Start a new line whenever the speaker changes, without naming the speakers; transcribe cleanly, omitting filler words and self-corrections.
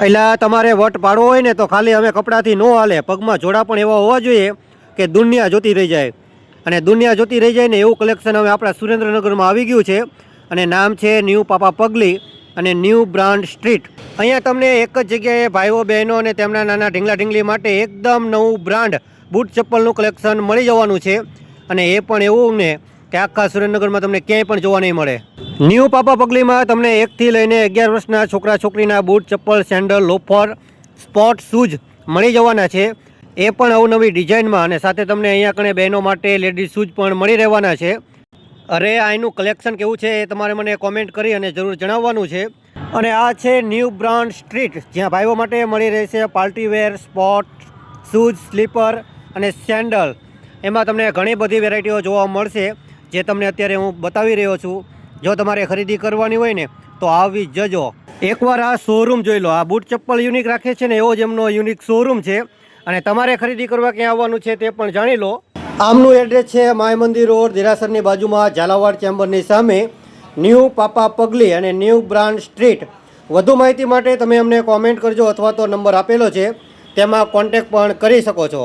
એટલે તમારે વટ પાડવો હોય ને તો ખાલી અમે કપડાથી ન હાલે, પગમાં જોડા પણ એવા હોવા જોઈએ કે દુનિયા જોતી રહી જાય. અને દુનિયા જોતી રહી જાય ને એવું કલેક્શન હવે આપણા સુરેન્દ્રનગરમાં આવી ગયું છે. અને નામ છે ન્યૂ પાપા પગલી અને ન્યૂ બ્રાન્ડ સ્ટ્રીટ. અહીંયા તમને એક જ જગ્યાએ ભાઈઓ બહેનો અને તેમના નાના ઢીંગલા ઢીંગલી માટે એકદમ નવું બ્રાન્ડ બૂટ ચપ્પલનું કલેક્શન મળી જવાનું છે. અને એ પણ એવું ને કે આખા સુરેન્દ્રનગરમાં તમને ક્યાંય પણ જોવા નહીં મળે. ન્યૂ પાપા પગલીમાં તમને 1 થી લઈને 11 વર્ષના છોકરા છોકરીના બૂટ ચપ્પલ સેન્ડલ લોફર સ્પોર્ટ શૂઝ મળી જવાના છે. એ પણ અવનવી ડિઝાઇનમાં. અને સાથે તમને અહીંયા કણે બહેનો માટે લેડીઝ શૂઝ પણ મળી રહેવાના છે. અરે આનું કલેક્શન કેવું છે એ તમારે મને કોમેન્ટ કરી અને જરૂર જણાવવાનું છે. અને આ છે ન્યૂ બ્રાન્ડ સ્ટ્રીટ, જ્યાં ભાઈઓ માટે મળી રહેશે પાર્ટીવેર સ્પોર્ટ શૂઝ સ્લીપર અને સેન્ડલ. એમાં તમને ઘણી બધી વેરાયટીઓ જોવા મળશે જે તમને અત્યારે હું બતાવી રહ્યો છું. જો તમારે ખરીદી કરવાની હોય ને તો આવી જજો. એકવાર આ શોરૂમ જોઈ લો. આ બૂટ ચપ્પલ યુનિક રાખે છે ને એવો જ એમનો યુનિક શોરૂમ છે. અને તમારે ખરીદી કરવા ક્યાં આવવાનું છે તે પણ જાણી લો. આમનું એડ્રેસ છે માય મંદિર રોડ, દેરાસરની બાજુમાં, ઝાલાવાડ ચેમ્બરની સામે, ન્યૂ પાપા પગલી અને ન્યૂ બ્રાન્ડ સ્ટ્રીટ. વધુ માહિતી માટે તમે અમને કોમેન્ટ કરજો અથવા તો નંબર આપેલો છે તેમાં કોન્ટેક્ટ પણ કરી શકો છો.